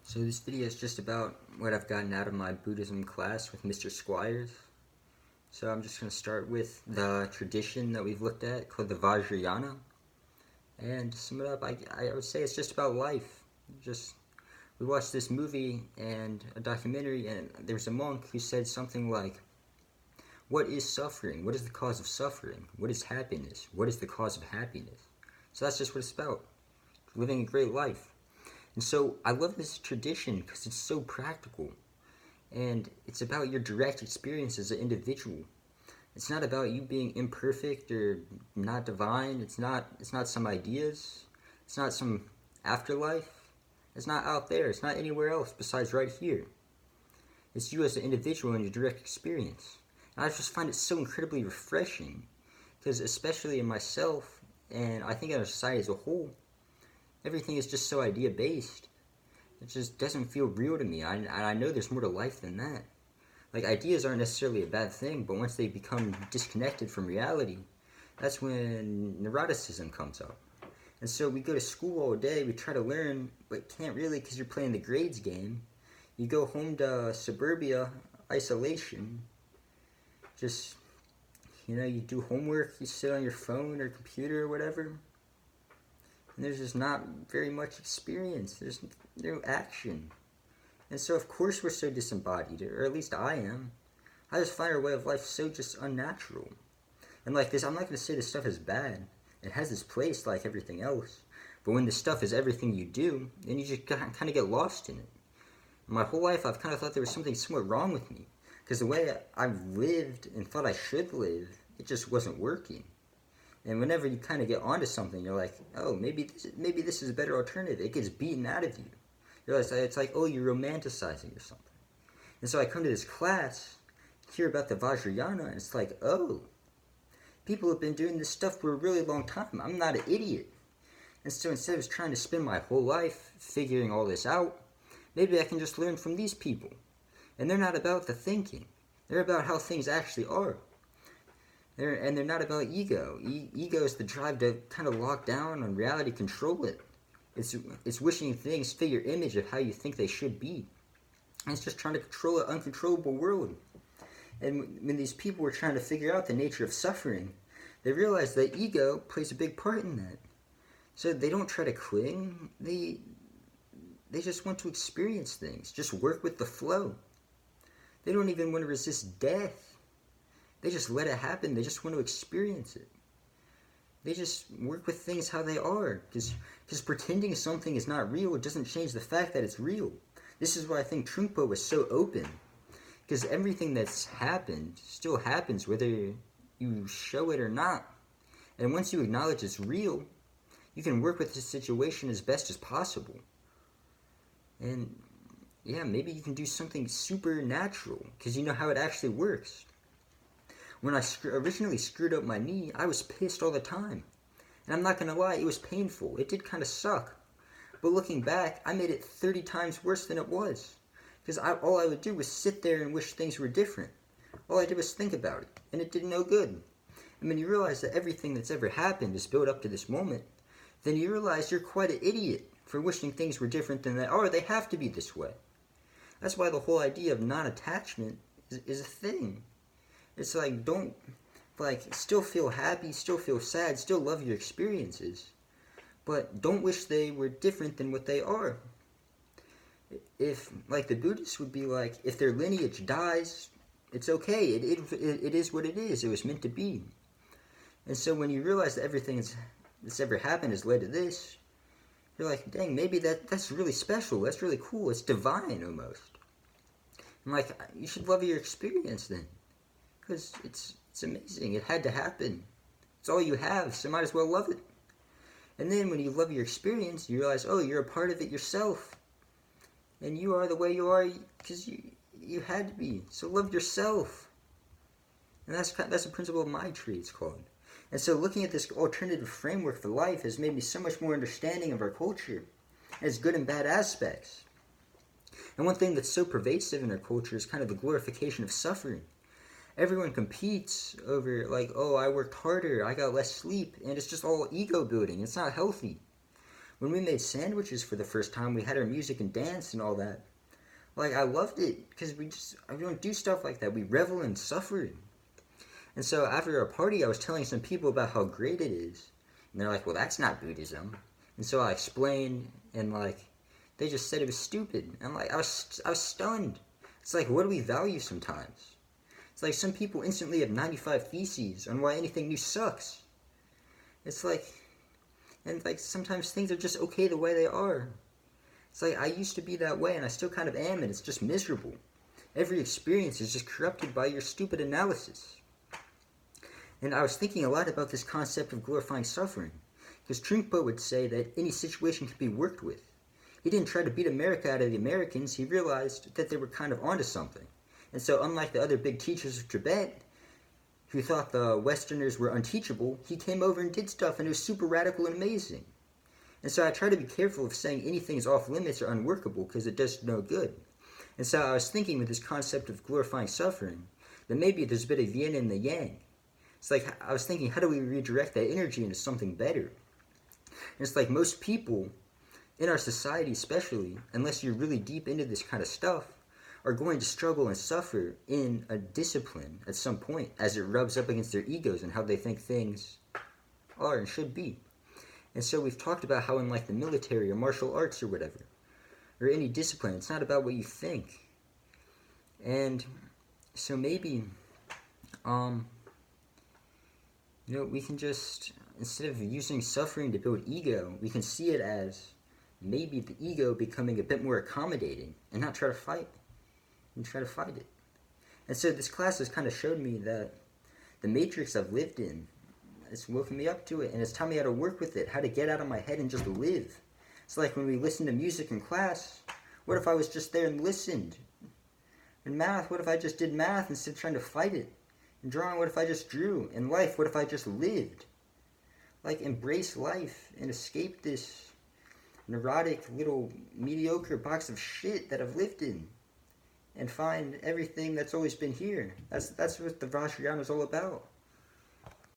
So this video is just about what I've gotten out of my Buddhism class with Mr. Squires. So I'm just going to start with the tradition that we've looked at called the Vajrayana. And to sum it up, I would say it's just about life. We watched this movie and a documentary, and there was a monk who said something like, what is suffering? What is the cause of suffering? What is happiness? What is the cause of happiness? So that's just what it's about. Living a great life. And so I love this tradition because it's so practical. And it's about your direct experience as an individual. It's not about you being imperfect or not divine. It's not some ideas. It's not some afterlife. It's not out there. It's not anywhere else besides right here. It's you as an individual and your direct experience. And I just find it so incredibly refreshing because especially in myself, and I think in our society as a whole, everything is just so idea-based. It just doesn't feel real to me. I know there's more to life than that. Like, ideas aren't necessarily a bad thing, but once they become disconnected from reality, that's when neuroticism comes up. And so we go to school all day, we try to learn, but can't really because you're playing the grades game. You go home to suburbia, isolation, just, you do homework, you sit on your phone or computer or whatever, and there's just not very much experience. There's no action. And so of course we're so disembodied, or at least I am. I just find our way of life so just unnatural. And like this, I'm not going to say this stuff is bad. It has its place like everything else. But when this stuff is everything you do, then you just kind of get lost in it. My whole life I've kind of thought there was something somewhat wrong with me. Because the way I've lived and thought I should live, it just wasn't working. And whenever you kind of get onto something, you're like, oh, maybe this is a better alternative. It gets beaten out of you. You realize it's like, oh, you're romanticizing or something. And so I come to this class, hear about the Vajrayana, and it's like, oh, people have been doing this stuff for a really long time. I'm not an idiot. And so instead of trying to spend my whole life figuring all this out, maybe I can just learn from these people. And they're not about the thinking. They're about how things actually are. They're not about ego. Ego is the drive to kind of lock down on reality, control it. It's wishing things fit your image of how you think they should be. And it's just trying to control an uncontrollable world. And when these people were trying to figure out the nature of suffering, they realized that ego plays a big part in that. So they don't try to cling. They just want to experience things. Just work with the flow. They don't even want to resist death. They just let it happen. They just want to experience it. They just work with things how they are. Because pretending something is not real doesn't change the fact that it's real. This is why I think Trungpa was so open. Because everything that's happened still happens whether you show it or not. And once you acknowledge it's real, you can work with the situation as best as possible. And yeah, maybe you can do something supernatural because you know how it actually works. When I originally screwed up my knee, I was pissed all the time. And I'm not going to lie, it was painful. It did kind of suck. But looking back, I made it 30 times worse than it was. Because all I would do was sit there and wish things were different. All I did was think about it, and it did no good. And when you realize that everything that's ever happened is built up to this moment, then you realize you're quite an idiot for wishing things were different than they are. They have to be this way. That's why the whole idea of non-attachment is a thing. It's like, still feel happy, still feel sad, still love your experiences, but don't wish they were different than what they are. If, like the Buddhists would be like, if their lineage dies, it's okay, it is what it is, it was meant to be. And so when you realize that everything that's ever happened has led to this, you're like, dang, maybe that's really special, that's really cool, it's divine almost. I'm like, you should love your experience then. Because it's amazing. It had to happen. It's all you have, so might as well love it. And then when you love your experience, you realize, oh, you're a part of it yourself. And you are the way you are because you had to be. So love yourself. And that's the principle of my tree, it's called. And so looking at this alternative framework for life has made me so much more understanding of our culture and its good and bad aspects. And one thing that's so pervasive in our culture is kind of the glorification of suffering. Everyone competes over, like, oh, I worked harder, I got less sleep, and it's just all ego building. It's not healthy. When we made sandwiches for the first time, we had our music and dance and all that. Like, I loved it because we don't do stuff like that. We revel in suffering. And so after our party, I was telling some people about how great it is. And they're like, well, that's not Buddhism. And so I explained, and like, they just said it was stupid. And like, I was stunned. It's like, what do we value sometimes? It's like some people instantly have 95 theses on why anything new sucks. It's like, and like sometimes things are just okay the way they are. It's like, I used to be that way and I still kind of am, and it's just miserable. Every experience is just corrupted by your stupid analysis. And I was thinking a lot about this concept of glorifying suffering, because Trungpa would say that any situation can be worked with. He didn't try to beat America out of the Americans, he realized that they were kind of onto something. And so unlike the other big teachers of Tibet, who thought the Westerners were unteachable, he came over and did stuff, and it was super radical and amazing. And so I try to be careful of saying anything is off limits or unworkable, because it does no good. And so I was thinking with this concept of glorifying suffering, that maybe there's a bit of yin and the yang. It's like, I was thinking, how do we redirect that energy into something better? And it's like most people, in our society especially, unless you're really deep into this kind of stuff, are going to struggle and suffer in a discipline at some point, as it rubs up against their egos and how they think things are and should be. And so we've talked about how in like the military or martial arts or whatever, or any discipline, it's not about what you think. And so maybe, we can just, instead of using suffering to build ego, we can see it as maybe the ego becoming a bit more accommodating and not try to fight it. And so this class has kind of showed me that the matrix I've lived in, it's woken me up to it, and it's taught me how to work with it, how to get out of my head and just live. It's like when we listen to music in class, what if I was just there and listened? In math, what if I just did math instead of trying to fight it? In drawing, what if I just drew? In life, what if I just lived? Like, embrace life and escape this neurotic little mediocre box of shit that I've lived in, and find everything that's always been here. That's what the Vajrayana is all about.